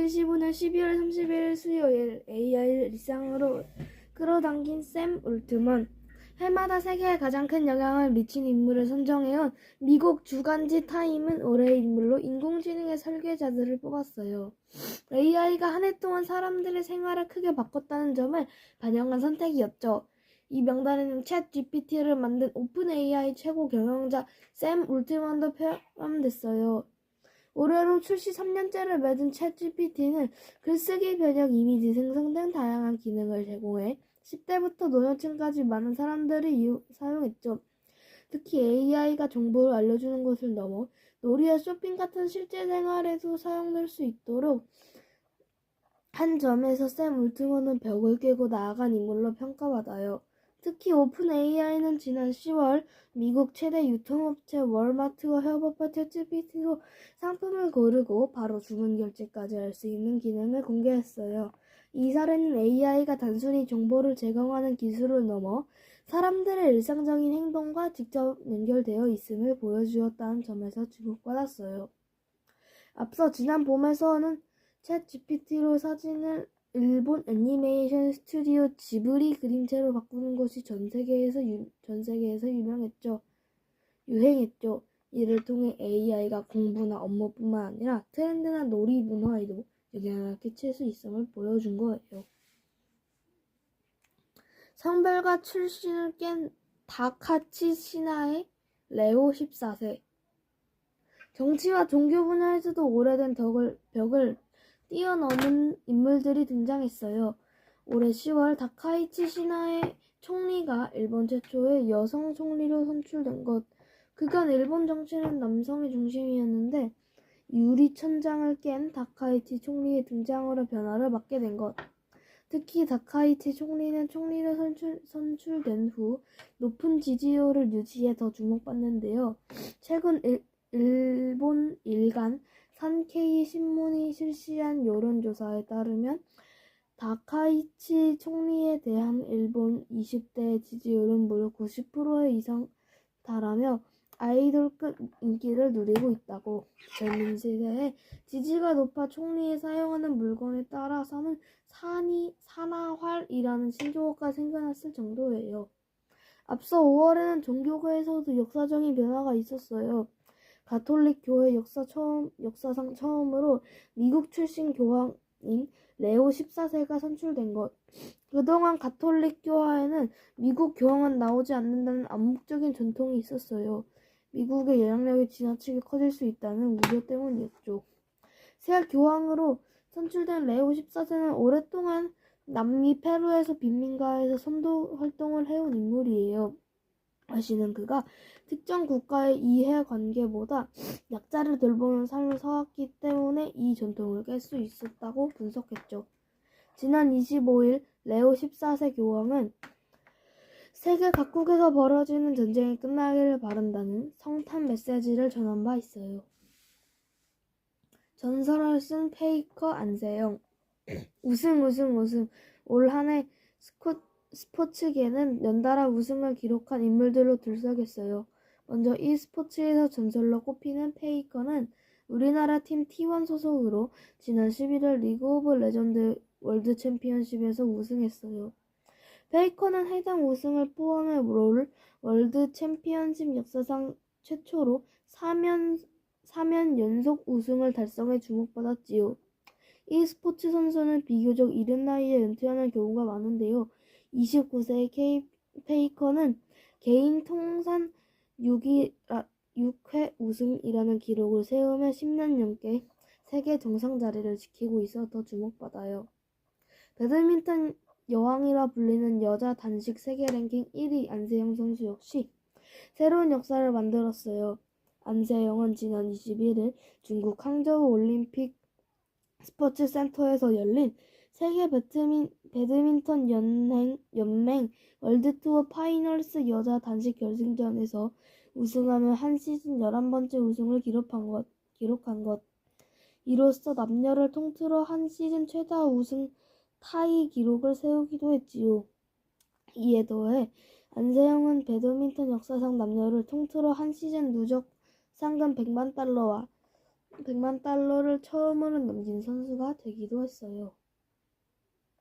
2015년 12월 31일 수요일 AI를 일상으로 끌어당긴 샘 올트먼. 해마다 세계에 가장 큰 영향을 미친 인물을 선정해온 미국 주간지 타임은 올해의 인물로 인공지능의 설계자들을 뽑았어요. AI가 한 해 동안 사람들의 생활을 크게 바꿨다는 점을 반영한 선택이었죠. 이 명단에는 챗 GPT를 만든 오픈 AI 최고 경영자 샘 올트먼도 포함됐어요. 올해로 출시 3년째를 맺은 챗GPT는 글쓰기 변형, 이미지 생성 등 다양한 기능을 제공해 10대부터 노년층까지 많은 사람들이 사용했죠. 특히 AI가 정보를 알려주는 것을 넘어 놀이와 쇼핑 같은 실제 생활에도 사용될 수 있도록 한 점에서 샘 올트먼은 벽을 깨고 나아간 인물로 평가받아요. 특히 오픈 AI는 지난 10월 미국 최대 유통업체 월마트와 협업한 챗GPT로 상품을 고르고 바로 주문 결제까지 할 수 있는 기능을 공개했어요. 이 사례는 AI가 단순히 정보를 제공하는 기술을 넘어 사람들의 일상적인 행동과 직접 연결되어 있음을 보여주었다는 점에서 주목받았어요. 앞서 지난 봄에서는 챗 GPT로 사진을 일본 애니메이션 스튜디오 지브리 그림체로 바꾸는 것이 전 세계에서 유행했죠. 이를 통해 AI가 공부나 업무뿐만 아니라 트렌드나 놀이 문화에도 영향을 끼칠 수 있음을 보여준 거예요. 성별과 출신을 깬 다카치 시나의 레오 14세. 정치와 종교 분야에서도 오래된 벽을 뛰어넘은 인물들이 등장했어요. 올해 10월 다카이치 시나의 총리가 일본 최초의 여성 총리로 선출된 것. 그간 일본 정치는 남성이 중심이었는데 유리천장을 깬 다카이치 총리의 등장으로 변화를 맞게 된 것. 특히 다카이치 총리는 총리로 선출된 후 높은 지지율을 유지해 더 주목받는데요. 최근 일본 일간 산케이 신문이 실시한 여론조사에 따르면 다카이치 총리에 대한 일본 20대의 지지율은 무려 90% 이상 달하며 아이돌급 인기를 누리고 있다고. 젊은 세대의 지지가 높아 총리에 사용하는 물건에 따라서는 산화활이라는 신조어가 생겨났을 정도예요. 앞서 5월에는 종교계에서도 역사적인 변화가 있었어요. 가톨릭 교회 역사상 처음으로 미국 출신 교황인 레오 14세가 선출된 것. 그동안 가톨릭 교회에는 미국 교황은 나오지 않는다는 암묵적인 전통이 있었어요. 미국의 영향력이 지나치게 커질 수 있다는 우려 때문이었죠. 새 교황으로 선출된 레오 14세는 오랫동안 남미 페루에서 빈민가에서 선도 활동을 해온 인물이에요. 다시는 그가 특정 국가의 이해관계보다 약자를 돌보는 삶을 살았기 때문에 이 전통을 깰 수 있었다고 분석했죠. 지난 25일 레오 14세 교황은 세계 각국에서 벌어지는 전쟁이 끝나기를 바란다는 성탄 메시지를 전한 바 있어요. 전설을 쓴 페이커 안세영. 우승. 올 한 해 스포츠계는 연달아 우승을 기록한 인물들로 들썩였어요. 먼저 e스포츠에서 전설로 꼽히는 페이커는 우리나라 팀 T1 소속으로 지난 11월 리그 오브 레전드 월드 챔피언십에서 우승했어요. 페이커는 해당 우승을 포함해 롤 월드 챔피언십 역사상 최초로 4년 연속 우승을 달성해 주목받았지요. e스포츠 선수는 비교적 이른 나이에 은퇴하는 경우가 많은데요. 29세의 페이커는 개인 통산 6회 우승이라는 기록을 세우며 10년 넘게 세계 정상 자리를 지키고 있어 더 주목받아요. 배드민턴 여왕이라 불리는 여자 단식 세계 랭킹 1위 안세영 선수 역시 새로운 역사를 만들었어요. 안세영은 지난 21일 중국 항저우 올림픽 스포츠 센터에서 열린 세계 배드민턴 연맹 월드투어 파이널스 여자 단식 결승전에서 우승하며 한 시즌 11번째 우승을 기록한 것. 이로써 남녀를 통틀어 한 시즌 최다 우승 타이 기록을 세우기도 했지요. 이에 더해 안세영은 배드민턴 역사상 남녀를 통틀어 한 시즌 누적 상금 100만 달러와 100만 달러를 처음으로 넘긴 선수가 되기도 했어요.